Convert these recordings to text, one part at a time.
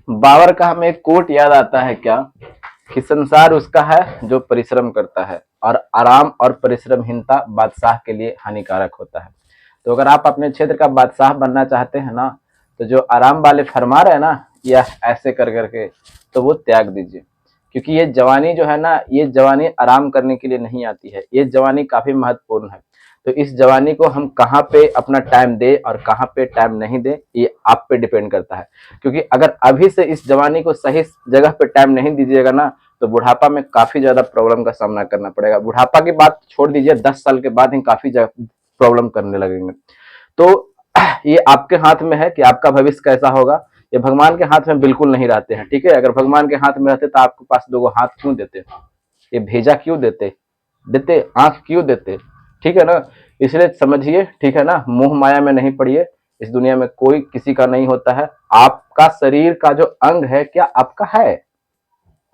बाबर का हमें एक कोट याद आता है क्या, कि संसार उसका है जो परिश्रम करता है और आराम और परिश्रमहीनता बादशाह के लिए हानिकारक होता है। तो अगर आप अपने क्षेत्र का बादशाह बनना चाहते हैं ना, तो जो आराम वाले फरमा रहे हैं ना, या ऐसे कर करके, तो वो त्याग दीजिए। क्योंकि ये जवानी जो है ना, ये जवानी आराम करने के लिए नहीं आती है, ये जवानी काफी महत्वपूर्ण है। तो इस जवानी को हम कहाँ पे अपना टाइम दे और कहाँ पे टाइम नहीं दे, ये आप पे डिपेंड करता है। क्योंकि अगर अभी से इस जवानी को सही जगह पे टाइम नहीं दीजिएगा ना, तो बुढ़ापा में काफी ज्यादा प्रॉब्लम का सामना करना पड़ेगा। बुढ़ापा की बात छोड़ दीजिए, 10 साल के बाद ही काफी प्रॉब्लम करने लगेंगे। तो ये आपके हाथ में है कि आपका भविष्य कैसा होगा। ये भगवान के हाथ में बिल्कुल नहीं रहते हैं, ठीक है। अगर भगवान के हाथ में रहते तो आपके पास दो हाथ क्यों देते, ये भेजा क्यों देते, देते आंख क्यों देते, ठीक है ना। इसलिए समझिए, ठीक है ना, मोह माया में नहीं पड़िए। इस दुनिया में कोई किसी का नहीं होता है। आपका शरीर का जो अंग है, क्या आपका है?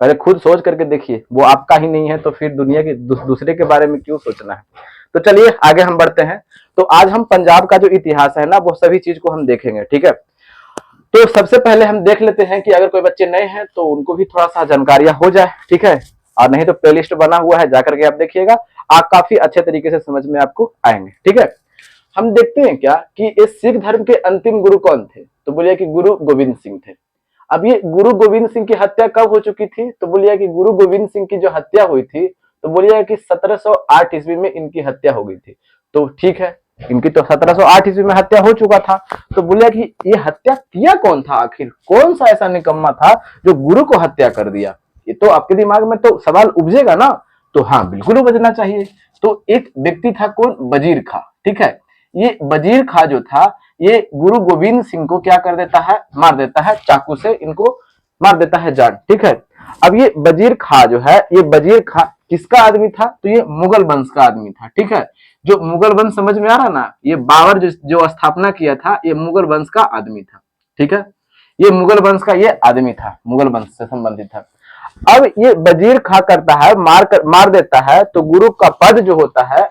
पहले खुद सोच करके देखिए, वो आपका ही नहीं है तो फिर दुनिया के दूसरे के बारे में क्यों सोचना है। तो चलिए आगे हम बढ़ते हैं। तो आज हम पंजाब का जो इतिहास है ना, वो सभी चीज को हम देखेंगे, ठीक है। तो सबसे पहले हम देख लेते हैं कि अगर कोई बच्चे नए हैं तो उनको भी थोड़ा सा जानकारियां हो जाए, ठीक है। और नहीं तो प्लेलिस्ट बना हुआ है, जाकर के आप देखिएगा, आप काफी अच्छे तरीके से समझ में आपको आएंगे, ठीक है। हम देखते हैं क्या कि इस सिख धर्म के अंतिम गुरु कौन थे, तो बोलिए कि गुरु गोविंद सिंह थे। अब ये गुरु गोविंद सिंह की हत्या कब हो चुकी थी, तो बोलिए कि गुरु गोविंद सिंह की जो हत्या हुई थी, तो बोलिए कि 1708 ईस्वी में इनकी हत्या हो गई थी। तो ठीक है, इनकी तो 1708 ईस्वी में हत्या हो चुका था। तो बोलिए कि ये हत्या किया कौन था, आखिर कौन सा ऐसा निकम्मा था जो गुरु को हत्या कर दिया। ये तो आपके दिमाग में तो सवाल उपजेगा ना। तो हाँ, बिल्कुल उपजना चाहिए। तो एक व्यक्ति था, कौन, वजीर खां, ठीक है। ये वजीर खां जो था, ये गुरु गोविंद सिंह को क्या कर देता है, मार देता है, चाकू से इनको मार देता है जान, ठीक है। अब ये वजीर खां जो है, ये वजीर खां किसका आदमी था, तो ये मुगल वंश का आदमी था, ठीक है। जो मुगल वंश समझ में आ रहा ना, ये बाबर जो स्थापना किया था, ये मुगल वंश का आदमी था, ठीक है। ये मुगल वंश का ये आदमी था, मुगल वंश से संबंधित था। अब ये वजीर खां करता है, मार देता है, तो गुरु का पद जो होता है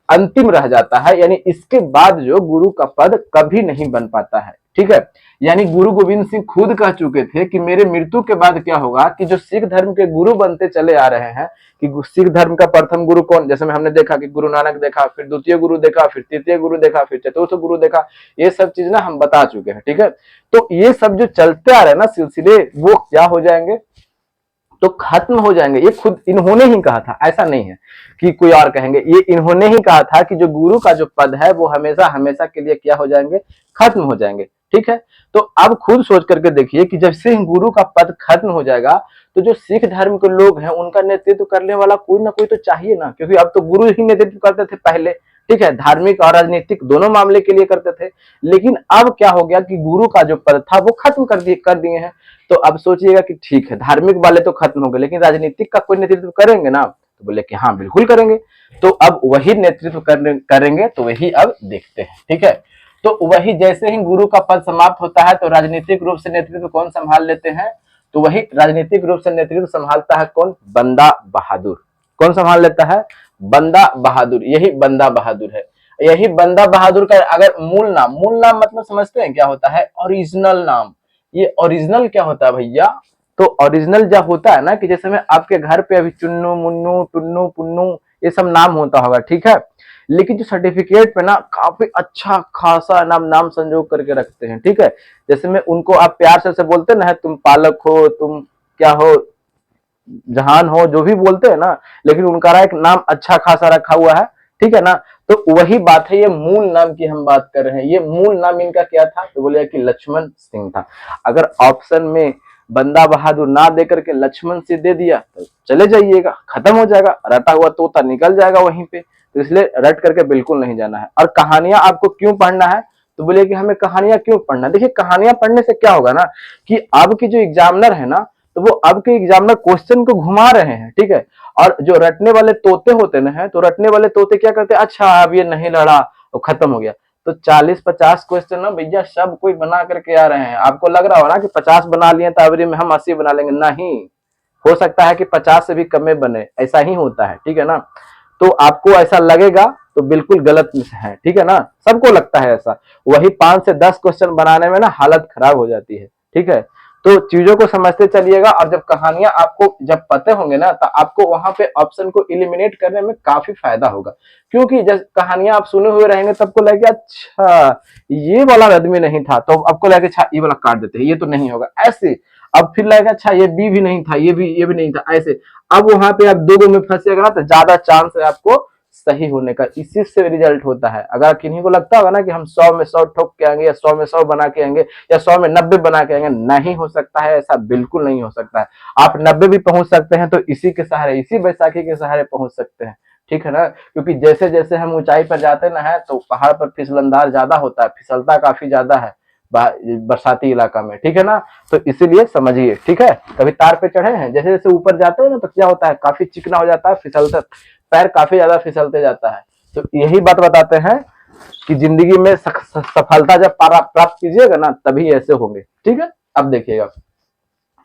अंतिम रह जाता है। यानी इसके बाद जो गुरु का पद कभी नहीं बन पाता है, ठीक है। यानी गुरु गोविंद सिंह खुद कह चुके थे कि मेरे मृत्यु के बाद क्या होगा, कि जो सिख धर्म के गुरु बनते चले आ रहे हैं, कि सिख धर्म का प्रथम गुरु कौन, जैसे में हमने देखा कि गुरु नानक देखा, फिर द्वितीय गुरु देखा, फिर तृतीय गुरु देखा, फिर चतुर्थ गुरु देखा, ये सब चीज ना हम बता चुके हैं, ठीक है। तो ये सब जो चलते आ रहे हैं ना सिलसिले, वो क्या हो जाएंगे, तो खत्म हो जाएंगे। ये खुद इन्होंने ही कहा था, ऐसा नहीं है कि कोई और कहेंगे। ये इन्होंने ही कहा था कि जो गुरु का जो पद है वो हमेशा हमेशा के लिए क्या हो जाएंगे, खत्म हो जाएंगे, ठीक है। तो अब खुद सोच करके देखिए कि जब से गुरु का पद खत्म हो जाएगा, तो जो सिख धर्म के लोग हैं उनका नेतृत्व करने वाला कोई ना कोई तो चाहिए ना। क्योंकि अब तो गुरु ही नेतृत्व करते थे पहले, ठीक है, धार्मिक और राजनीतिक दोनों मामले के लिए करते थे। लेकिन अब क्या हो गया कि गुरु का जो पद था वो खत्म कर दिए हैं। तो अब सोचिएगा कि ठीक है, धार्मिक वाले तो खत्म हो गए, लेकिन राजनीतिक का कोई नेतृत्व करेंगे ना, तो बोले कि हाँ बिल्कुल करेंगे। तो अब वही नेतृत्व करेंगे, तो वही अब देखते हैं, ठीक है। तो वही जैसे ही गुरु का पद समाप्त होता है, तो राजनीतिक रूप से नेतृत्व कौन संभाल लेते हैं, तो वही राजनीतिक रूप से नेतृत्व संभालता है कौन, बंदा बहादुर। कौन संभाल लेता है, बंदा बहादुर। यही बंदा बहादुर है। यही बंदा बहादुर का अगर मूल नाम मतलब समझते हैं क्या होता है, ओरिजिनल नाम। ये ओरिजिनल क्या होता है भैया, तो ओरिजिनल जब होता है ना, कि जैसे में आपके घर पे अभी चुन्नू मुन्नू टुन्नू पुन्नू ये सब नाम होता होगा, ठीक है। लेकिन जो सर्टिफिकेट पे ना काफी अच्छा खासा नाम संजोग करके रखते हैं, ठीक है। जैसे में उनको आप प्यार से बोलते ना है, तुम पालक हो, तुम क्या हो, जहान हो, जो भी बोलते हैं ना, लेकिन उनका एक नाम अच्छा खासा रखा हुआ है, ठीक है ना। तो वही बात है, ये मूल नाम की हम बात कर रहे हैं। ये मूल नाम इनका क्या था, तो बोले कि लक्ष्मण सिंह था। अगर ऑप्शन में बंदा बहादुर ना दे करके लक्ष्मण सिंह दे दिया, तो चले जाइएगा, खत्म हो जाएगा, रटा हुआ तोता निकल जाएगा वहीं पे। तो इसलिए रट करके बिल्कुल नहीं जाना है। और कहानियां आपको क्यों पढ़ना है, तो बोले कि हमें कहानियां क्यों पढ़ना। देखिए कहानियां पढ़ने से क्या होगा ना, कि अब की जो एग्जामिनर है ना, तो वो अब के एग्जामिनर क्वेश्चन को घुमा रहे हैं, ठीक है। और जो रटने वाले तोते होते ना, है तो रटने वाले तोते क्या करते हैं, अच्छा अब ये नहीं लड़ा तो खत्म हो गया। तो 40-50 क्वेश्चन ना भैया सब कोई बना करके आ रहे हैं। आपको लग रहा हो ना कि 50 बना लिए तो अवरी में हम 80 बना लेंगे, नहीं। हो सकता है कि 50 से भी कम बने, ऐसा ही होता है, ठीक है ना। तो आपको ऐसा लगेगा तो बिल्कुल गलत है, ठीक है ना। सबको लगता है ऐसा। वही 5 से 10 क्वेश्चन बनाने में ना हालत खराब हो जाती है, ठीक है। तो चीजों को समझते चलिएगा, और जब कहानियां आपको जब पते होंगे ना, तो आपको वहां पे ऑप्शन को इलिमिनेट करने में काफी फायदा होगा। क्योंकि जब कहानियां आप सुने हुए रहेंगे तब को लगे अच्छा ये वाला आदमी नहीं था, तो आपको लगे अच्छा ये वाला काट देते हैं, ये तो नहीं होगा ऐसे। अब फिर लगेगा अच्छा ये बी भी नहीं था, ये भी नहीं था, ऐसे। अब वहां पे आप दो दो में फंसेगा ना, तो ज्यादा चांस है आपको सही होने का। इसी से रिजल्ट होता है। अगर किन्हीं को लगता होगा ना कि हम 100 में 100 ठोक के आएंगे, या 100 में 100 बना के आएंगे, या 100 में 90 बना के आएंगे, नहीं हो सकता है, ऐसा बिल्कुल नहीं हो सकता है। आप 90 भी पहुंच सकते हैं तो इसी के सहारे, इसी बैसाखी के सहारे पहुंच सकते हैं, ठीक है ना। क्योंकि जैसे जैसे हम ऊंचाई पर जाते ना है, तो पहाड़ पर फिसलनदार ज्यादा होता है, फिसलता काफी ज्यादा है बरसाती इलाका में, ठीक है ना। तो इसीलिए समझिए, ठीक है। कभी तार पे चढ़े हैं, जैसे जैसे ऊपर जाते हैं ना, तो क्या होता है, काफी चिकना हो जाता है, फिसलता पैर काफी ज्यादा फिसलते जाता है। तो यही बात बताते हैं कि जिंदगी में सफलता जब प्राप्त कीजिएगा ना, तभी ऐसे होंगे, ठीक है। अब देखिएगा,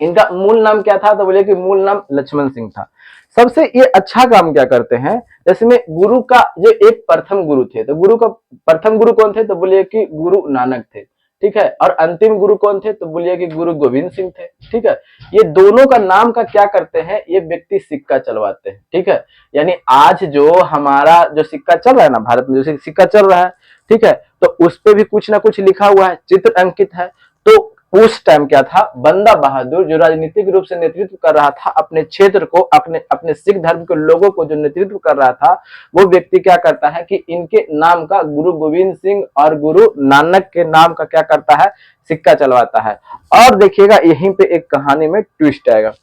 इनका मूल नाम क्या था, तो बोले कि मूल नाम लक्ष्मण सिंह था। सबसे ये अच्छा काम क्या करते हैं, जैसे में गुरु का जो एक प्रथम गुरु थे, तो गुरु का प्रथम गुरु कौन थे, तो बोलिए कि गुरु नानक थे, ठीक है। और अंतिम गुरु कौन थे, तो बोलिए कि गुरु गोविंद सिंह थे, ठीक है। ये दोनों का नाम का क्या करते हैं, ये व्यक्ति सिक्का चलवाते हैं, ठीक है। यानी आज जो हमारा जो सिक्का चल रहा है ना, भारत में जो सिक्का चल रहा है, ठीक है, तो उस पे भी कुछ ना कुछ लिखा हुआ है, चित्र अंकित है। तो उस टाइम क्या था, बंदा बहादुर जो राजनीतिक रूप से नेतृत्व कर रहा था अपने क्षेत्र को, अपने अपने सिख धर्म के लोगों को जो नेतृत्व कर रहा था, वो व्यक्ति क्या करता है कि इनके नाम का गुरु गोविंद सिंह और गुरु नानक के नाम का क्या करता है, सिक्का चलवाता है। और देखिएगा यहीं पे एक कहानी में ट्विस्ट आएगा।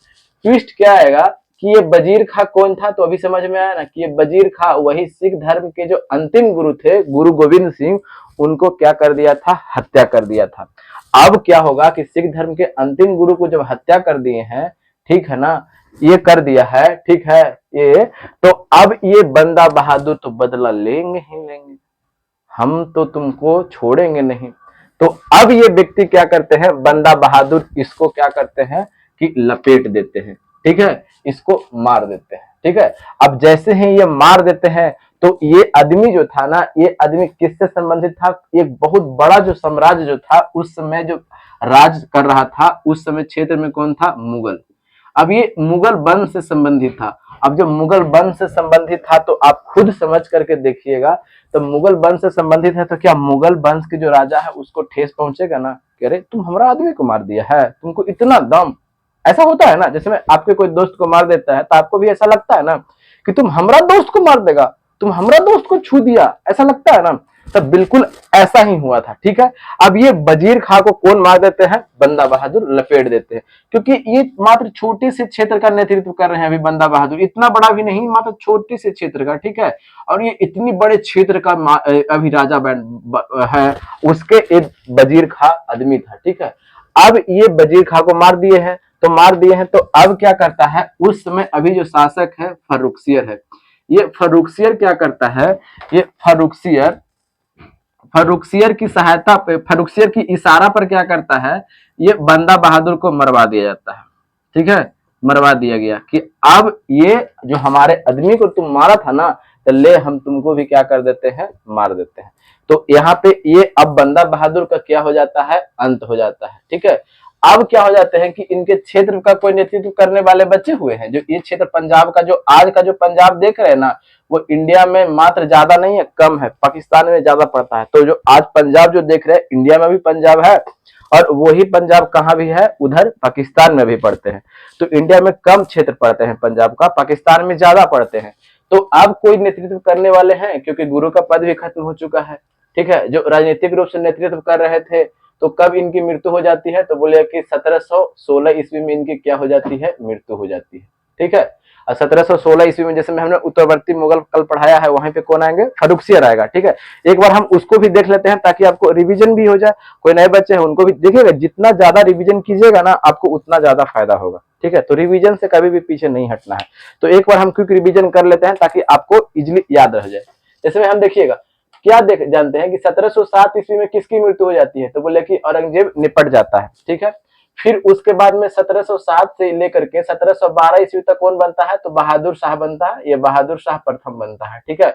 ट्विस्ट क्या आएगा कि ये वजीर खां कौन था, तो अभी समझ में आया ना कि ये वजीर खां वही सिख धर्म के जो अंतिम गुरु थे, गुरु गोविंद सिंह, उनको क्या कर दिया था, हत्या कर दिया था। अब क्या होगा कि सिख धर्म के अंतिम गुरु को जब हत्या कर दिए हैं, ठीक है ना, ये कर दिया है, ठीक है, ये तो अब ये बंदा बहादुर तो बदला लेंगे ही लेंगे, हम तो तुमको छोड़ेंगे नहीं। तो अब ये व्यक्ति क्या करते हैं, बंदा बहादुर इसको क्या करते हैं कि लपेट देते हैं, ठीक है, इसको मार देते हैं, ठीक है। अब जैसे ही ये मार देते हैं, तो ये आदमी जो था ना, ये आदमी किससे संबंधित था, एक बहुत बड़ा जो साम्राज्य जो था उस समय जो राज कर रहा था, उस समय क्षेत्र में कौन था, मुगल। अब ये मुगल वंश से संबंधित था। अब जब मुगल वंश से संबंधित था, तो आप खुद समझ करके देखिएगा, तो मुगल वंश से संबंधित है, तो क्या मुगल वंश के जो राजा है उसको ठेस पहुंचेगा ना, कह रहे तुम हमारा आदमी को मार दिया है, तुमको इतना दम। ऐसा होता है ना, जैसे में आपके कोई दोस्त को मार देता है, तो आपको भी ऐसा लगता है ना कि तुम हमारा दोस्त को मार देगा, तुम हमारा दोस्त को छू दिया, ऐसा लगता है ना। तो बिल्कुल ऐसा ही हुआ था, ठीक है। अब ये वजीर खां को कौन मार देते हैं, बंदा बहादुर लपेट देते हैं। क्योंकि ये मात्र छोटे से क्षेत्र का नेतृत्व कर रहे हैं अभी बंदा बहादुर, इतना बड़ा भी नहीं, मात्र छोटे से क्षेत्र का, ठीक है। और ये इतनी बड़े क्षेत्र का अभी राजा है, उसके एक वजीर खां आदमी था, ठीक है। अब ये वजीर खां को मार दिए हैं, तो मार दिए हैं, तो अब क्या करता है, उस समय अभी जो शासक है फर्रुखसियर है। ये फर्रुखसियर क्या करता है, ये फर्रुखसियर की सहायता पे, फर्रुखसियर की इशारा पर क्या करता है, ये बंदा बहादुर को मरवा दिया जाता है, ठीक है। मरवा दिया गया कि अब ये जो हमारे आदमी को तुम मारा था ना, तो ले हम तुमको भी क्या कर देते हैं, मार देते हैं। तो यहाँ पे ये अब बंदा बहादुर का क्या हो जाता है, अंत हो जाता है, ठीक है। अब क्या हो जाते हैं कि इनके क्षेत्र का कोई नेतृत्व करने वाले बचे हुए हैं। जो ये क्षेत्र पंजाब का, जो आज का जो पंजाब देख रहे हैं ना, वो इंडिया में मात्र ज्यादा नहीं है, कम है, पाकिस्तान में ज्यादा पड़ता है। तो जो आज पंजाब जो देख रहे हैं, इंडिया में भी पंजाब है, और वही पंजाब कहाँ भी है, उधर पाकिस्तान में भी पड़ते हैं। तो इंडिया में कम क्षेत्र पड़ते हैं पंजाब का, पाकिस्तान में ज्यादा पड़ते हैं। तो अब कोई नेतृत्व करने वाले हैं, क्योंकि गुरु का पद भी खत्म हो चुका है, ठीक है। जो राजनीतिक रूप से नेतृत्व कर रहे थे, तो कब इनकी मृत्यु हो जाती है, तो बोले कि 1716 ईस्वी में इनकी क्या हो जाती है, मृत्यु हो जाती है, ठीक है। और 1716 ईस्वी में, जैसे हमने उत्तरवर्ती मुगल कल पढ़ाया है, वहीं पे कौन आएंगे, फर्रुखसियर आएगा, ठीक है। एक बार हम उसको भी देख लेते हैं, ताकि आपको रिवीजन भी हो जाए। कोई नए बच्चे हैं उनको भी देखिएगा, जितना ज्यादा रिवीजन कीजिएगा ना, आपको उतना ज्यादा फायदा होगा, ठीक है। तो रिवीजन से कभी भी पीछे नहीं हटना है। तो एक बार हम क्विक रिवीजन कर लेते हैं, ताकि आपको इजिली याद रह जाए। जैसे हम देखिएगा, क्या देख जानते हैं कि 1707 ईस्वी में किसकी मृत्यु हो जाती है, तो बोले कि औरंगजेब निपट जाता है, ठीक है। फिर उसके बाद में 1707 से लेकर के 1712 ईस्वी तक कौन बनता है, तो बहादुर शाह बनता है, ये बहादुर शाह प्रथम बनता है, ठीक है।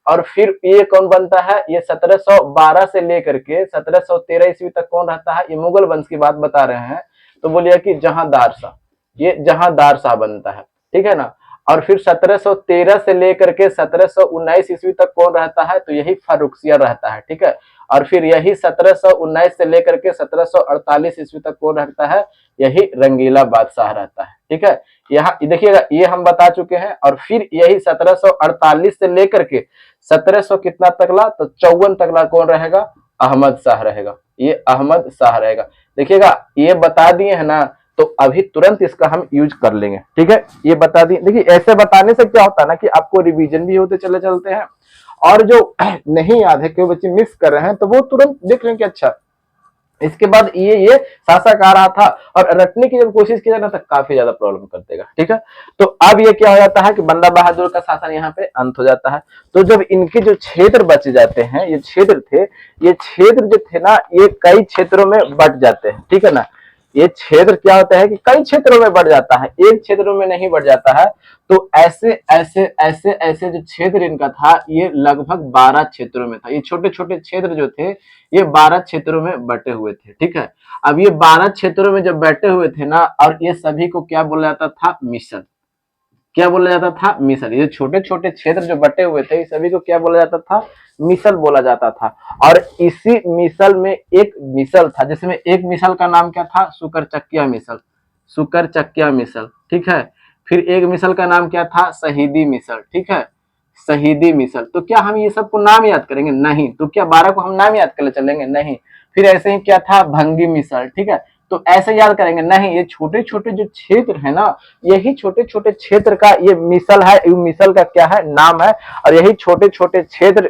और फिर ये कौन बनता है, ये 1712 से लेकर के 1713 ईस्वी तक कौन रहता है, ये मुगल वंश की बात बता रहे हैं। तो बोलिए कि जहांदार शाह, ये जहांदार शाह बनता है, ठीक है ना। और फिर 1713 से लेकर के 1719 ईस्वी तक कौन रहता है, तो यही फारुखसिया रहता है, ठीक है। और फिर यही 1719 से लेकर के 1748 ईस्वी तक कौन रहता है, यही रंगीला बादशाह रहता है, ठीक है। यहाँ देखिएगा, ये हम बता चुके हैं। और फिर यही 1748 से लेकर के 1700 कितना तकला, तो 54 तकला कौन रहेगा, अहमद शाह रहेगा, ये अहमद शाह रहेगा। देखिएगा ये बता दिए है ना, तो अभी तुरंत इसका हम यूज कर लेंगे, ठीक है। ये बता दिए। देखिए ऐसे बताने से क्या होता है ना कि आपको रिवीजन भी होते चले चलते हैं, और जो नहीं याद है, कोई बच्चे मिस कर रहे हैं, तो वो तुरंत देख लें कि अच्छा इसके बाद ये शासक आ रहा था, और रटने की जब कोशिश की जाए ना तो काफी ज्यादा प्रॉब्लम कर देगा, ठीक है। तो अब ये क्या हो जाता है कि बंदा बहादुर का शासन यहाँ पे अंत हो जाता है। तो जब इनके जो क्षेत्र बच जाते हैं, ये क्षेत्र थे, ये क्षेत्र जो थे ना, ये कई क्षेत्रों में बट जाते हैं, ठीक है ना। ये क्षेत्र क्या होता है कि कई क्षेत्रों में बढ़ जाता है, एक क्षेत्रों में नहीं बढ़ जाता है। तो ऐसे ऐसे ऐसे ऐसे जो क्षेत्र इनका था, ये लगभग 12 क्षेत्रों में था। ये छोटे छोटे क्षेत्र जो थे, ये 12 क्षेत्रों में बटे हुए थे, ठीक है। अब ये 12 क्षेत्रों में जब बैठे हुए थे ना, और ये सभी को क्या बोला जाता था, मिसल। क्या बोला जाता था, मिसल। ये छोटे छोटे क्षेत्र जो बटे हुए थे, सभी को क्या बोला जाता था, मिसल बोला जाता था। और इसी मिसल में एक मिसल था, जिसमें एक मिसल का नाम क्या था, सुकरचकिया मिसल, सुकरचकिया मिसल, ठीक है। फिर एक मिसल का नाम क्या था, शहीदी मिसल, ठीक है, शहीदी मिसल। तो क्या हम ये सबको नाम याद करेंगे, नहीं। तो क्या 12 को हम नाम याद कर चलेंगे, नहीं। फिर ऐसे ही क्या था, भंगी मिसल, ठीक है। तो ऐसे याद करेंगे, नहीं। ये छोटे छोटे जो क्षेत्र है ना, यही छोटे छोटे क्षेत्र का ये मिसल है, मिसल का क्या है, नाम है। और यही छोटे छोटे क्षेत्र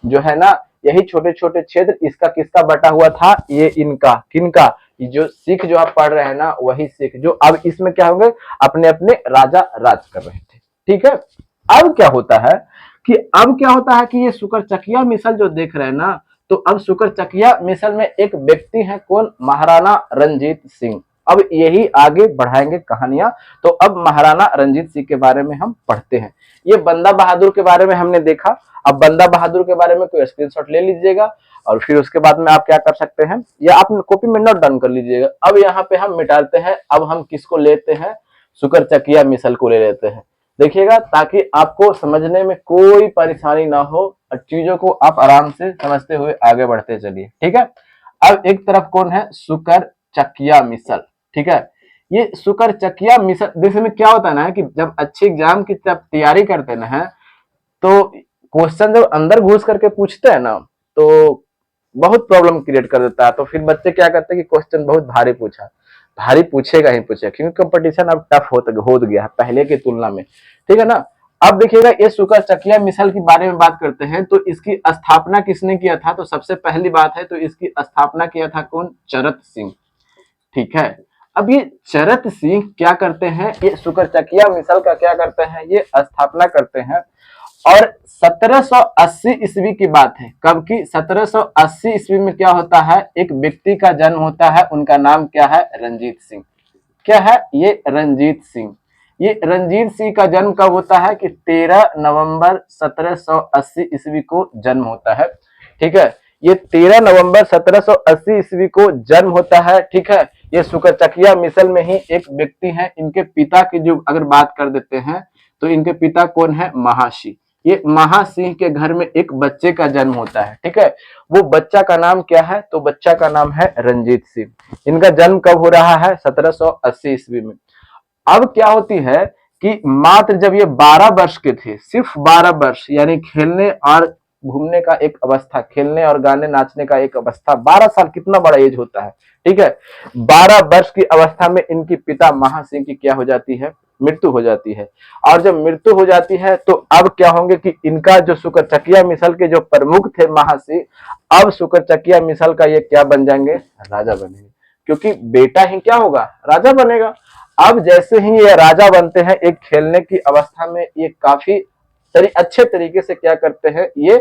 जो है ना, यही छोटे छोटे क्षेत्र इसका किसका बटा हुआ था, ये इनका, किनका, जो सिख जो आप पढ़ रहे हैं ना, वही सिख जो अब इसमें क्या होंगे, अपने अपने राजा राज कर रहे थे, ठीक है। अब क्या होता है कि अब क्या होता है कि ये सुकरचकिया मिसल जो देख रहे हैं ना, तो अब सुकरचकिया मिसल में एक व्यक्ति है, कौन, महाराणा रंजीत सिंह। अब यही आगे बढ़ाएंगे कहानियां। तो अब महाराणा रंजीत सिंह के बारे में हम पढ़ते हैं। ये बंदा बहादुर के बारे में हमने देखा। अब बंदा बहादुर के बारे में कोई स्क्रीनशॉट ले लीजिएगा, और फिर उसके बाद में आप क्या कर सकते हैं, या आप कॉपी में नोट डाउन कर लीजिएगा। अब यहाँ पे हम मिटाते हैं। अब हम किसको लेते हैं, सुकरचकिया मिसल को ले लेते हैं। देखिएगा, ताकि आपको समझने में कोई परेशानी ना हो, और चीजों को आप आराम से समझते हुए आगे बढ़ते चलिए, ठीक है। अब एक तरफ कौन है, सुकरचकिया मिसल, ठीक है। ये सुकरचकिया मिसल, देखने में क्या होता है ना कि जब अच्छे एग्जाम की जब तैयारी करते ना, तो क्वेश्चन जब अंदर घुस करके पूछते हैं ना, तो बहुत प्रॉब्लम क्रिएट कर देता है। तो फिर बच्चे क्या करते हैं कि क्वेश्चन बहुत भारी पूछा, भारी पूछेगा ही पूछेगा, क्योंकि कंपटीशन अब टफ हो गया है पहले की तुलना में, ठीक है ना। अब देखिएगा, ये सुकरचकिया मिसल के बारे में बात करते हैं। तो इसकी स्थापना किसने किया था, तो सबसे पहली बात है, तो इसकी स्थापना किया था कौन, चरत सिंह, ठीक है। अब ये चरत सिंह क्या करते हैं, ये सुकरचकिया मिसल का क्या करते हैं, ये स्थापना करते हैं। और 1780 ईस्वी की बात है, कब की, 1780 ईस्वी में क्या होता है, एक व्यक्ति का जन्म होता है, उनका नाम क्या है, रंजीत सिंह। क्या है, ये रंजीत सिंह। ये रंजीत सिंह का जन्म कब होता है कि 13 नवंबर 1780 ईस्वी को जन्म होता है, ठीक है। ये 13 नवंबर 1780 ईस्वी को जन्म होता है, ठीक है। ये सुकरचकिया मिसल में ही एक व्यक्ति है। इनके पिता की जो अगर बात कर देते हैं, तो इनके पिता कौन है, महासिंह। ये महासिंह के घर में एक बच्चे का जन्म होता है, ठीक है। वो बच्चा का नाम क्या है, तो बच्चा का नाम है रंजीत सिंह। इनका जन्म कब हो रहा है, 1780 ईस्वी में। अब क्या होती है कि मात्र जब ये 12 वर्ष के थे, सिर्फ 12 वर्ष, यानी खेलने और घूमने का एक अवस्था, खेलने और गाने नाचने का एक अवस्था, 12 साल कितना बड़ा एज होता है, ठीक है। 12 वर्ष की अवस्था में इनकी पिता महासिंह की क्या हो जाती है, मृत्यु हो जाती है। और जब मृत्यु हो जाती है, तो अब क्या होंगे कि इनका जो सुकरचकिया मिसल के जो प्रमुख थे महासिंह, अब सुकरचकिया मिसल का ये क्या बन जाएंगे, राजा बनेंगे। क्योंकि बेटा ही क्या होगा, राजा बनेगा। अब जैसे ही ये राजा बनते हैं, एक खेलने की अवस्था में ये काफी अच्छे तरीके से क्या करते हैं, ये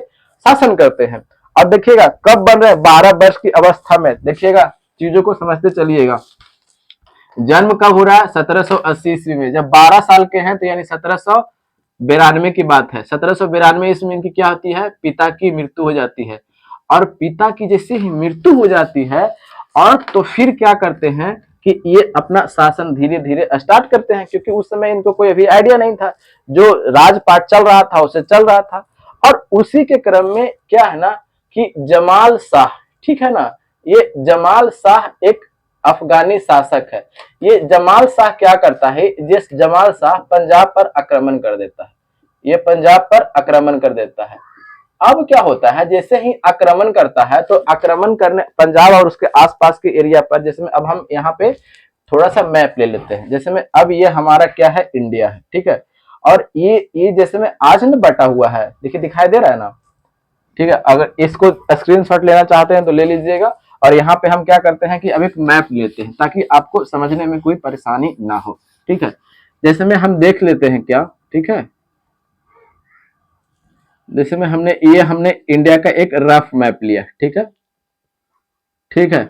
शासन करते हैं। अब देखिएगा कब बन रहे हैं, 12 वर्ष की अवस्था में। देखिएगा चीजों को समझते चलिएगा। जन्म कब हो रहा है, 1780 ईस्वी में। जब 12 साल के हैं, तो यानी 1792 की बात है। 1792 ईस्वी की क्या होती है, पिता की मृत्यु हो जाती है। और पिता की जैसे ही मृत्यु हो जाती है, और तो फिर क्या करते हैं कि ये अपना शासन धीरे धीरे स्टार्ट करते हैं, क्योंकि उस समय इनको कोई अभी आइडिया नहीं था, जो राजपाट चल रहा था उसे चल रहा था। और उसी के क्रम में क्या है ना कि जमाल शाह, ठीक है ना, ये जमाल शाह एक अफगानी शासक है। ये जमाल शाह क्या करता है, जिस जमाल शाह पंजाब पर आक्रमण कर देता है, ये पंजाब पर आक्रमण कर देता है। अब क्या होता है, जैसे ही आक्रमण करता है तो आक्रमण करने पंजाब और उसके आसपास के एरिया पर, जैसे में अब हम यहाँ पे थोड़ा सा मैप ले लेते हैं, जैसे में अब ये हमारा क्या है, इंडिया है, ठीक है। और ये जैसे में आज न बटा हुआ है, देखिए दिखाई दे रहा है ना, ठीक है। अगर इसको स्क्रीनशॉट लेना चाहते हैं तो ले लीजिएगा। और यहाँ पे हम क्या करते हैं कि अब एक मैप लेते हैं ताकि आपको समझने में कोई परेशानी ना हो, ठीक है। जैसे में हम देख लेते हैं क्या, ठीक है, जैसे में हमने इंडिया का एक रफ मैप लिया, ठीक है, ठीक है।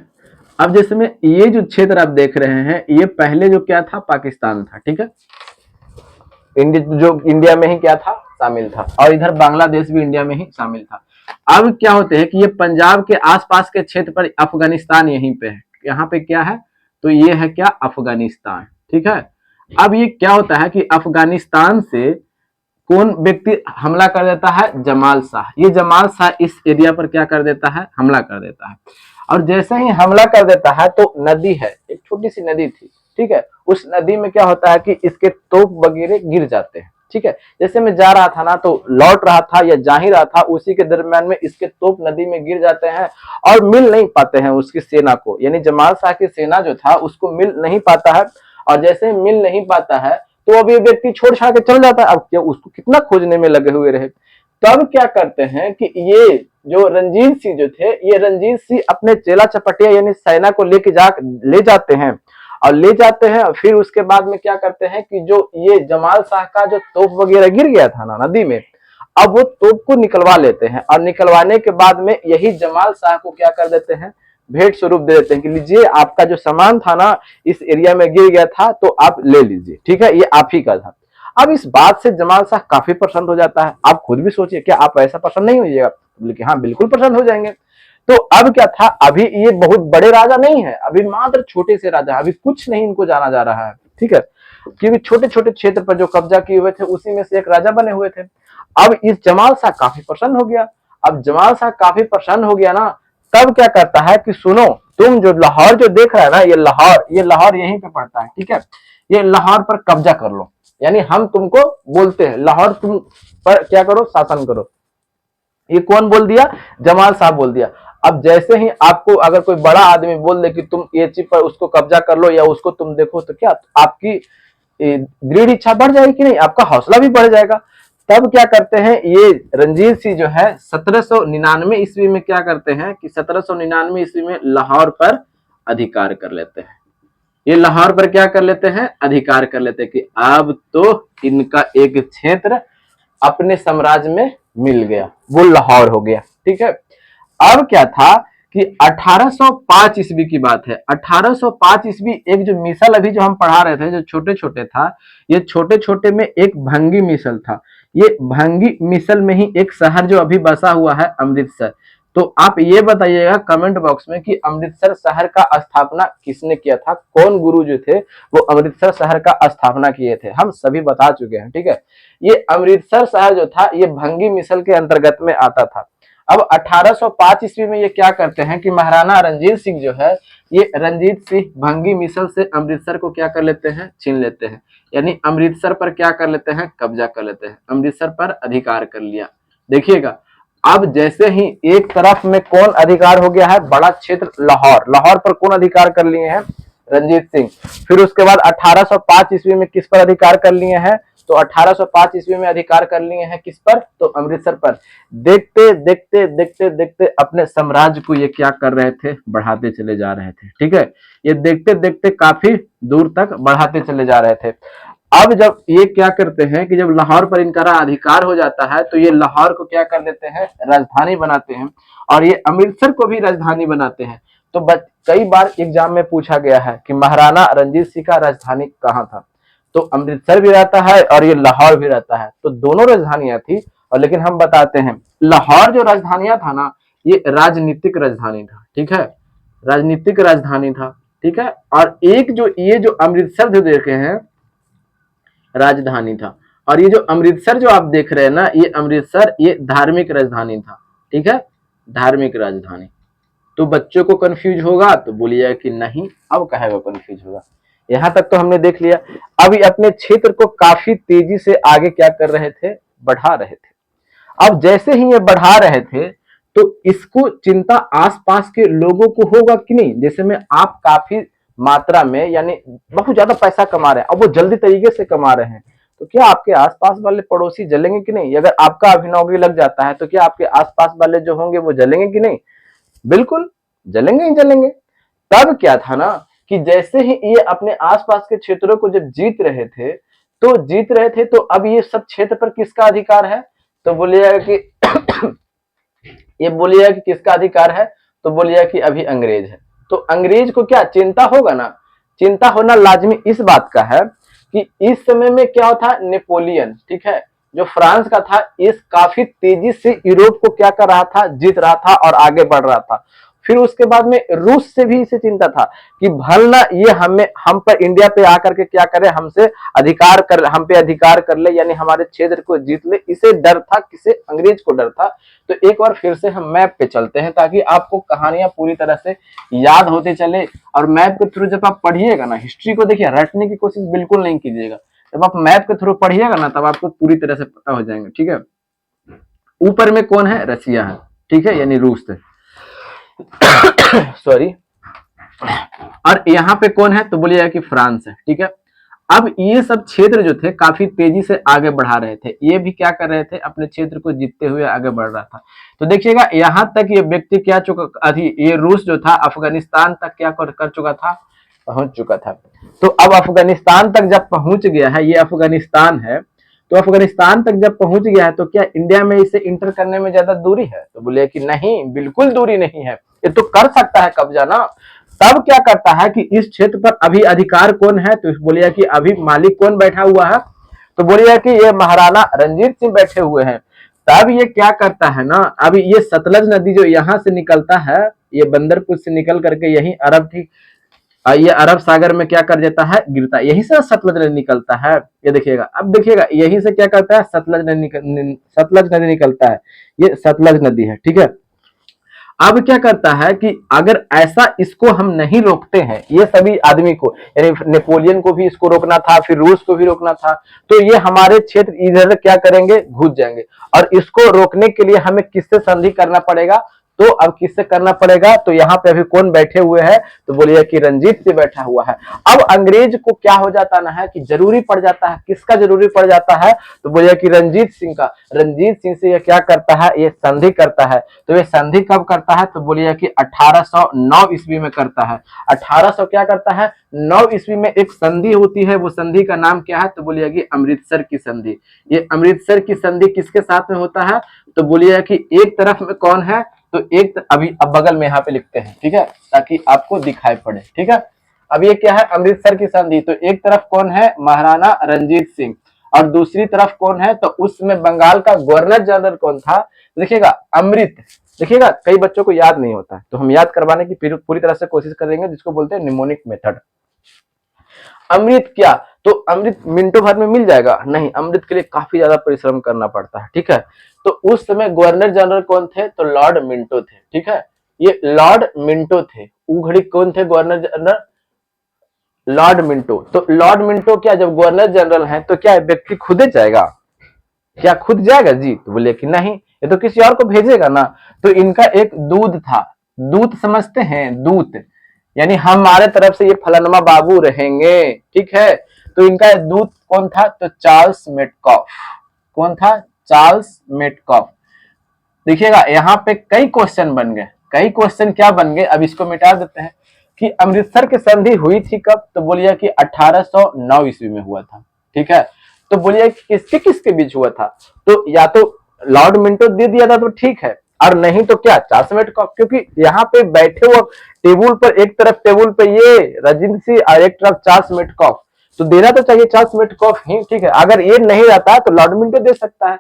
अब जैसे में ये जो क्षेत्र आप देख रहे हैं, ये पहले जो क्या था, पाकिस्तान था, ठीक है। जो इंडिया में ही क्या था, शामिल था, और इधर बांग्लादेश भी इंडिया में ही शामिल था। अब क्या होते हैं कि ये पंजाब के आसपास के क्षेत्र पर अफगानिस्तान यहीं पे है, यहाँ पे क्या है, तो ये है क्या, अफगानिस्तान, ठीक है। अब ये क्या होता है कि अफगानिस्तान से कौन व्यक्ति हमला कर देता है, जमाल शाह। ये जमाल शाह इस एरिया पर क्या कर देता है, हमला कर देता है। और जैसे ही हमला कर देता है तो नदी है, एक छोटी सी नदी थी, ठीक है, उस नदी में क्या होता है कि इसके तोप वगैरह गिर जाते हैं, ठीक है। जैसे मैं जा रहा था ना, तो लौट रहा था या जा ही रहा था, उसी के दरम्यान में इसके तोप नदी में गिर जाते हैं और मिल नहीं पाते हैं उसकी सेना को, यानी जमाल शाह की सेना जो था उसको मिल नहीं पाता है। और जैसे मिल नहीं पाता है तो अब ये व्यक्ति छोड़ छाड़ के चल जाता है। अब क्या उसको कितना खोजने में लगे हुए रहे। तब क्या करते हैं कि ये जो रंजीत सिंह जो थे, ये रंजीत सिंह अपने चेला चपटिया यानी सेना को ले जाते हैं, और ले जाते हैं। फिर उसके बाद में क्या करते हैं कि जो ये जमाल शाह का जो तोप वगैरह गिर गया था ना नदी में, अब वो तोप को निकलवा लेते हैं, और निकलवाने के बाद में यही जमाल शाह को क्या कर देते हैं, भेंट स्वरूप दे देते हैं कि लीजिए आपका जो सामान था ना इस एरिया में गिर गया था, तो आप ले लीजिए, ठीक है, ये आप ही का था। अब इस बात से जमाल शाह काफी प्रसन्न हो जाता है। आप खुद भी सोचिए, क्या आप ऐसा प्रसन्न नहीं होइएगा? बोले कि हाँ बिल्कुल प्रसन्न हो जाएंगे। तो अब क्या था, अभी ये बहुत बड़े राजा नहीं है, अभी मात्र छोटे से राजा, अभी कुछ नहीं इनको जाना जा रहा है, ठीक है, क्योंकि छोटे छोटे क्षेत्र पर जो कब्जा किए हुए थे उसी में से एक राजा बने हुए थे। अब इस जमाल शाह काफी प्रसन्न हो गया। अब जमाल शाह काफी प्रसन्न हो गया ना, तब क्या करता है कि सुनो, तुम जो लाहौर जो देख रहा है ना, ये लाहौर यहीं पे पड़ता है, ठीक है, ये लाहौर पर कब्जा कर लो, यानी हम तुमको बोलते हैं लाहौर तुम पर क्या करो, शासन करो। ये कौन बोल दिया, जमाल शाह बोल दिया। अब जैसे ही आपको अगर कोई बड़ा आदमी बोल दे कि तुम ये चीज पर उसको कब्जा कर लो या उसको तुम देखो, तो क्या आपकी दृढ़ इच्छा बढ़ जाएगी कि नहीं, आपका हौसला भी बढ़ जाएगा। तब क्या करते हैं, ये रंजीत सिंह जो है 1799 ईस्वी में क्या करते हैं कि 1799 ईस्वी में लाहौर पर अधिकार कर लेते हैं। ये लाहौर पर क्या कर लेते हैं, अधिकार कर लेते हैं कि अब तो इनका एक क्षेत्र अपने साम्राज्य में मिल गया, वो लाहौर हो गया, ठीक है। अब क्या था कि 1805 ईस्वी की बात है। 1805 ईस्वी एक जो मिसल अभी जो हम पढ़ा रहे थे, जो छोटे छोटे था, ये छोटे छोटे में एक भंगी मिसल था। ये भंगी मिसल में ही एक शहर जो अभी बसा हुआ है, अमृतसर। तो आप ये बताइएगा कमेंट बॉक्स में कि अमृतसर शहर का स्थापना किसने किया था, कौन गुरु जो थे वो अमृतसर शहर का स्थापना किए थे। हम सभी बता चुके हैं, ठीक है। ये अमृतसर शहर जो था ये भंगी मिसल के अंतर्गत में आता था। अब 1805 ईस्वी में ये क्या करते हैं कि महाराणा रंजीत सिंह जो है, ये रंजीत सिंह भंगी मिसल से अमृतसर को क्या कर लेते हैं, छीन लेते हैं, यानी अमृतसर पर क्या कर लेते हैं, कब्जा कर लेते हैं, अमृतसर पर अधिकार कर लिया। देखिएगा, अब जैसे ही एक तरफ में कौन अधिकार हो गया है, बड़ा क्षेत्र लाहौर, लाहौर पर कौन अधिकार कर लिए हैं, रंजीत सिंह। फिर उसके बाद 1805 ईस्वी में किस पर अधिकार कर लिए हैं, तो 1805 ईस्वी में अधिकार कर लिए हैं किस पर, तो अमृतसर पर। देखते देखते देखते देखते अपने साम्राज्य को ये क्या कर रहे थे, बढ़ाते चले जा रहे थे, ठीक है। ये देखते देखते काफी दूर तक बढ़ाते चले जा रहे थे। अब जब ये क्या करते हैं कि जब लाहौर पर इनका अधिकार हो जाता है, तो ये लाहौर को क्या कर देते हैं, राजधानी बनाते हैं, और ये अमृतसर को भी राजधानी बनाते हैं। तो कई बार एग्जाम में पूछा गया है कि महाराणा रंजीत सिंह का राजधानी कहाँ था, तो अमृतसर भी रहता है और ये लाहौर भी रहता है, तो दोनों राजधानियां थी। और लेकिन हम बताते हैं, लाहौर जो राजधानियां था ना, ये राजनीतिक राजधानी था, ठीक है, राजनीतिक राजधानी था, ठीक है। और एक जो ये जो अमृतसर जो देखे हैं राजधानी था, और ये जो अमृतसर जो आप देख रहे हैं ना, ये अमृतसर ये धार्मिक राजधानी था, ठीक है, धार्मिक राजधानी। तो बच्चों को कंफ्यूज होगा तो बोलिएगा कि नहीं, अब कहेगा कंफ्यूज होगा। यहां तक तो हमने देख लिया। अभी अपने क्षेत्र को काफी तेजी से आगे क्या कर रहे थे, बढ़ा रहे थे। अब जैसे ही ये बढ़ा रहे थे तो इसको चिंता आसपास के लोगों को होगा कि नहीं, जैसे में आप काफी मात्रा में यानी बहुत ज्यादा पैसा कमा रहे हैं, अब वो जल्दी तरीके से कमा रहे हैं, तो क्या आपके आसपास वाले पड़ोसी जलेंगे कि नहीं? अगर आपका अभी नौकरी लग जाता है तो क्या आपके आसपास वाले जो होंगे वो जलेंगे कि नहीं? बिल्कुल जलेंगे ही जलेंगे। तब क्या था ना कि जैसे ही ये अपने आसपास के क्षेत्रों को जब जीत रहे थे तो अब ये सब क्षेत्र पर किसका अधिकार है? तो बोलिएगा कि ये बोलिएगा कि किसका अधिकार है? तो बोलिएगा कि अभी अंग्रेज है। तो अंग्रेज को क्या चिंता होगा ना, चिंता होना लाजमी इस बात का है कि इस समय में क्या था, नेपोलियन, ठीक है, जो फ्रांस का था, इस काफी तेजी से यूरोप को क्या कर रहा था, जीत रहा था और आगे बढ़ रहा था। फिर उसके बाद में रूस से भी इसे चिंता था कि भलना ये हम पर इंडिया पे आकर के क्या करे, हमसे हम पे अधिकार कर ले, यानी हमारे क्षेत्र को जीत ले। इसे डर था, किसे? अंग्रेज को डर था। तो एक बार फिर से हम मैप पे चलते हैं ताकि आपको कहानियां पूरी तरह से याद होते चले। और मैप के थ्रू जब आप पढ़िएगा ना, हिस्ट्री को देखिए रटने की कोशिश बिल्कुल नहीं कीजिएगा। जब आप मैप के थ्रू पढ़िएगा ना तब आपको पूरी तरह से पता हो जाएंगे, ठीक है। ऊपर में कौन है? रसिया है, ठीक है, यानी रूस है सॉरी। और यहाँ पे कौन है? तो बोलिएगा कि फ्रांस है, ठीक है। अब ये सब क्षेत्र जो थे काफी तेजी से आगे बढ़ा रहे थे, ये भी क्या कर रहे थे, अपने क्षेत्र को जीतते हुए आगे बढ़ रहा था। तो देखिएगा यहां तक ये व्यक्ति क्या चुका, ये रूस जो था अफगानिस्तान तक क्या कर चुका था, पहुंच चुका था। तो अब अफगानिस्तान तक जब पहुंच गया है, ये अफगानिस्तान है, तो अफगानिस्तान तक जब पहुंच गया है तो क्या इंडिया में इसे इंटर करने में ज्यादा दूरी है? तो बोले कि नहीं, बिल्कुल दूरी नहीं है, ये तो कर सकता है कब्जा ना। तब क्या करता है कि इस क्षेत्र पर अभी अधिकार कौन है? तो बोलिए कि अभी मालिक कौन बैठा हुआ है? तो बोलिए कि ये महाराणा रंजीत सिंह बैठे हुए हैं। तब ये क्या करता है ना, अभी ये सतलज नदी जो यहाँ से निकलता है, ये बंदरपुर से निकल करके यही अरब ठीक ये अरब सागर में क्या कर देता है, गिरता है। यहीं से सतलज नदी निकलता है, ये देखिएगा। अब देखिएगा यहीं से क्या करता है, सतलज नदी निकलता है, ये सतलज नदी है, ठीक है। अब क्या करता है कि अगर ऐसा इसको हम नहीं रोकते हैं, ये सभी आदमी को, यानी नेपोलियन को भी इसको रोकना था, फिर रूस को भी रोकना था, तो ये हमारे क्षेत्र इधर क्या करेंगे, घुस जाएंगे। और इसको रोकने के लिए हमें किससे संधि करना पड़ेगा? तो अब किससे करना पड़ेगा? तो यहाँ पे अभी कौन बैठे हुए हैं? तो बोलिए कि रंजीत सिंह बैठा हुआ है। अब अंग्रेज को क्या हो जाता ना है कि जरूरी पड़ जाता है, किसका जरूरी पड़ जाता है? तो बोलिए कि रंजीत सिंह का। रंजीत सिंह से ये क्या करता है, ये संधि करता है। तो ये संधि कब करता है? तो बोलिए कि 1809 ईस्वी में करता है। 1800 क्या करता है, 9 ईस्वी में एक संधि होती है, वो संधि का नाम क्या है? तो बोलिए कि अमृतसर की संधि। ये अमृतसर की संधि किसके साथ में होता है? तो बोलिए कि एक तरफ में कौन है, तो एक अभी अब बगल में यहाँ पे लिखते हैं, ठीक है, ताकि आपको दिखाई पड़े, ठीक है। अब ये क्या है, अमृतसर की संधि। तो एक तरफ कौन है, महाराणा रंजीत सिंह, और दूसरी तरफ कौन है? तो उसमें बंगाल का गवर्नर जनरल कौन था? देखिएगा अमृत। देखिएगा कई बच्चों को याद नहीं होता है, तो हम याद करवाने की पूरी तरह से कोशिश करेंगे, जिसको बोलते हैं निमोनिक मेथड। अमृत क्या? तो अमृत मिनटों भर में मिल जाएगा? नहीं, अमृत के लिए काफी ज्यादा परिश्रम करना पड़ता है, ठीक है। तो उस समय गवर्नर जनरल कौन थे? तो लॉर्ड मिंटो थे, ठीक है। ये लॉर्ड मिंटो थे। उघड़ी कौन थे गवर्नर जनरल? Lord Minto. तो लॉर्ड मिंटो क्या जब गवर्नर जनरल हैं तो क्या व्यक्ति खुदे जाएगा? क्या खुद जाएगा जी? तो बोले कि नहीं, ये तो किसी और को भेजेगा ना। तो इनका एक दूत था, दूत समझते हैं, दूत यानी हमारे तरफ से ये फलानमा बाबू रहेंगे, ठीक है। तो इनका दूत कौन था? तो चार्ल्स मेटकॉफ। कौन था? Charles Metcalfe. देखिएगा यहाँ पे कई क्वेश्चन बन गए, कई क्वेश्चन क्या बन गए, अब इसको मिटा देते हैं कि अमृतसर की संधि हुई थी कब? तो बोलिए कि 1809 ईस्वी में हुआ था, ठीक है। तो बोलिए किसके किसके बीच हुआ था? तो या तो लॉर्ड मिंटो दे दिया था तो ठीक है, और नहीं तो क्या, चार्ल्स मेटकॉफ। क्योंकि यहाँ पे बैठे हुए टेबल पर, एक तरफ टेबल पे ये रजिंद्र सिंह और एक तरफ चार्ल्स मेटकॉफ, तो देना तो चाहिए चार्ल्स मेटकॉफ ही, ठीक है। अगर ये नहीं रहता तो लॉर्ड मिंटो दे सकता है।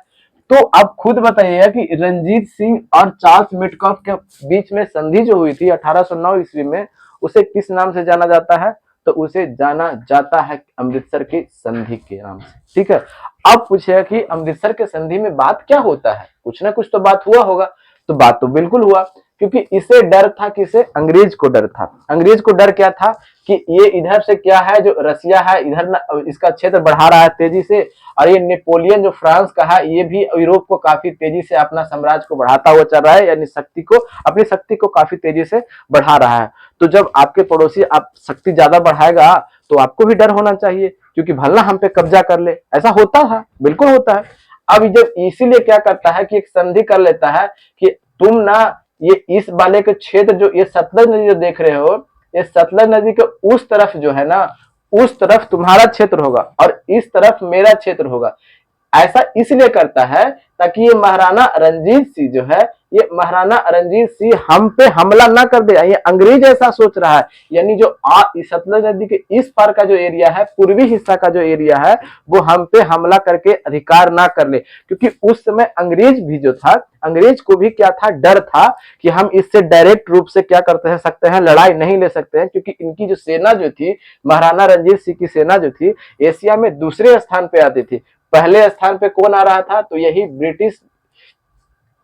तो आप खुद बताइएगा कि रंजीत सिंह और चार्ल्स मेटकॉफ के बीच में संधि जो हुई थी 1809 ईस्वी में, उसे किस नाम से जाना जाता है? तो उसे जाना जाता है अमृतसर की संधि के नाम से। ठीक है, अब पूछेगा कि अमृतसर के संधि में बात क्या होता है, कुछ ना कुछ तो बात हुआ होगा। तो बात तो बिल्कुल हुआ, क्योंकि इसे डर था, किसे? अंग्रेज को डर था। अंग्रेज को डर क्या था कि ये इधर से क्या है, जो रसिया है इधर इसका क्षेत्र बढ़ा रहा है तेजी से, और ये नेपोलियन जो फ्रांस का है ये भी यूरोप को काफी तेजी से अपना साम्राज्य को बढ़ाता हुआ चल रहा है, यानी अपनी शक्ति को काफी तेजी से बढ़ा रहा है। तो जब आपके पड़ोसी आप शक्ति ज्यादा बढ़ाएगा तो आपको भी डर होना चाहिए, क्योंकि भला हम पे कब्जा कर ले। ऐसा होता है, बिल्कुल होता है। अब जब इसीलिए क्या करता है कि एक संधि कर लेता है कि तुम ना ये इस वाले के क्षेत्र, जो ये सतलज नदी जो देख रहे हो, ये सतलज नदी के उस तरफ जो है ना, उस तरफ तुम्हारा क्षेत्र होगा और इस तरफ मेरा क्षेत्र होगा। ऐसा इसलिए करता है ताकि ये महाराणा रंजीत सिंह जो है, ये महाराणा रंजीत सिंह हम पे हमला ना कर दे। ये अंग्रेज ऐसा सोच रहा है, यानी जो सतलज नदी के इस पार का जो एरिया है, पूर्वी हिस्सा का जो एरिया है, वो हम पे हमला करके अधिकार ना कर ले। क्योंकि उस समय अंग्रेज भी जो था, अंग्रेज को भी क्या था, डर था कि हम इससे डायरेक्ट रूप से क्या करते सकते हैं, लड़ाई नहीं ले सकते हैं, क्योंकि इनकी जो सेना जो थी, महाराणा रंजीत सिंह की सेना जो थी, एशिया में दूसरे स्थान पे आती थी। पहले स्थान पे कौन आ रहा था? तो यही ब्रिटिश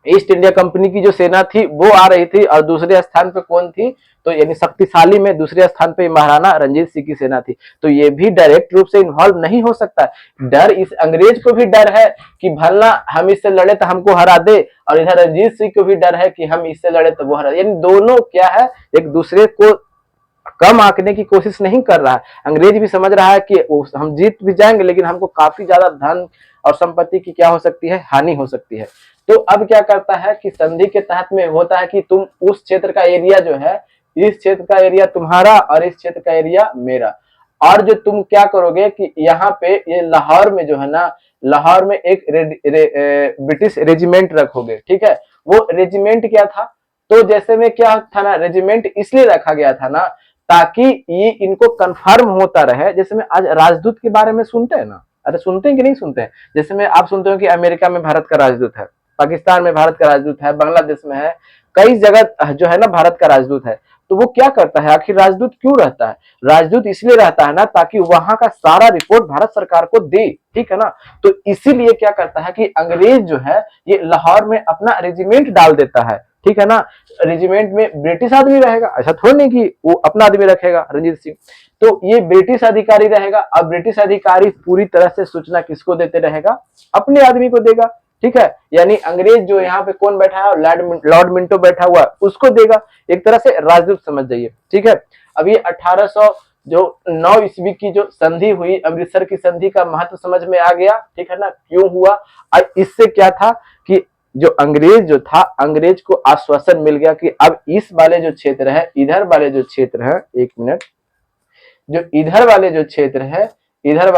ईस्ट इंडिया कंपनी की जो सेना थी वो आ रही थी, और दूसरे स्थान पे कौन थी? तो यानी शक्तिशाली में दूसरे स्थान पे महाराणा रंजीत सिंह की सेना थी। तो ये भी डायरेक्ट रूप से इन्वॉल्व नहीं हो सकता। डर इस अंग्रेज को भी डर है कि भला हम इससे लड़े तो हमको हरा दे, और इधर रंजीत सिंह को भी डर है कि हम इससे लड़े तो वो हरा दे। यानी दोनों क्या है, एक दूसरे को कम आंकने की कोशिश नहीं कर रहा है। अंग्रेज भी समझ रहा है कि हम जीत भी जाएंगे, लेकिन हमको काफी ज्यादा धन और संपत्ति की क्या हो सकती है, हानि हो सकती है। तो अब क्या करता है कि संधि के तहत में होता है कि तुम उस क्षेत्र का एरिया जो है, इस क्षेत्र का एरिया तुम्हारा और इस क्षेत्र का एरिया मेरा। और जो तुम क्या करोगे कि यहाँ पे ये लाहौर में जो है ना, लाहौर में एक ब्रिटिश रेजिमेंट रखोगे। ठीक है, वो रेजिमेंट क्या था? तो जैसे में क्या था ना, रेजिमेंट इसलिए रखा गया था ना ताकि ये इनको कंफर्म होता रहे। जैसे में आज राजदूत के बारे में सुनते हैं ना, अरे सुनते हैं कि नहीं सुनते हैं? जैसे में आप सुनते हो कि अमेरिका में भारत का राजदूत है, पाकिस्तान में भारत का राजदूत है, बांग्लादेश में है, कई जगह जो है ना भारत का राजदूत है। तो वो क्या करता है, आखिर राजदूत क्यों रहता है? राजदूत इसलिए रहता है ना ताकि वहां का सारा रिपोर्ट भारत सरकार को दे। ठीक है ना, तो इसीलिए क्या करता है कि अंग्रेज जो है ये लाहौर में अपना रेजिमेंट डाल देता है। ठीक है ना, रेजिमेंट में ब्रिटिश आदमी रहेगा, ऐसा थोड़ी नहीं कि वो अपना आदमी रखेगा रंजीत सिंह। तो ये ब्रिटिश अधिकारी रहेगा। अब ब्रिटिश अधिकारी पूरी तरह से सूचना किसको देते रहेगा? अपने आदमी को देगा। ठीक है, यानी अंग्रेज जो यहाँ पे कौन बैठा है, लॉर्ड मिंटो बैठा हुआ है, उसको देगा। एक तरह से राजदूत समझ जाइए। ठीक है, अब ये 1800 जो 9 ईस्वी की जो संधि हुई, अमृतसर की संधि का महत्व समझ में आ गया। ठीक है ना, क्यों हुआ? और इससे क्या था कि जो अंग्रेज जो था, अंग्रेज को आश्वासन मिल गया कि अब इस वाले जो क्षेत्र है, इधर वाले जो क्षेत्र है, एक मिनट, जो इधर वाले जो क्षेत्र है, इधर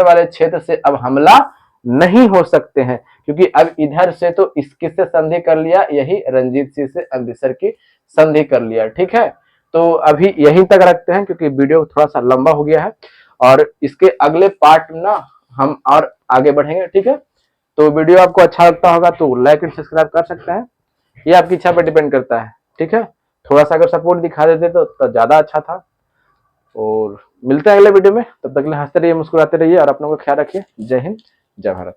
वाले क्षेत्र से अब हमला नहीं हो सकते हैं, क्योंकि अब इधर से तो किससे संधि कर लिया, यही रंजीत सिंह से अमृतसर की संधि कर लिया। ठीक है, तो अभी यहीं तक रखते हैं क्योंकि वीडियो थोड़ा सा लंबा हो गया है, और इसके अगले पार्ट में ना हम और आगे बढ़ेंगे। ठीक है, तो वीडियो आपको अच्छा लगता होगा तो लाइक एंड सब्सक्राइब कर सकते हैं, ये आपकी इच्छा पर डिपेंड करता है। ठीक है, थोड़ा सा अगर सपोर्ट दिखा देते तो ज्यादा अच्छा था। और मिलते हैं अगले वीडियो में, तब तक के लिए हंसते रहिए, मुस्कुराते रहिए, और अपनों का ख्याल रखिए। जय हिंद, जय भारत।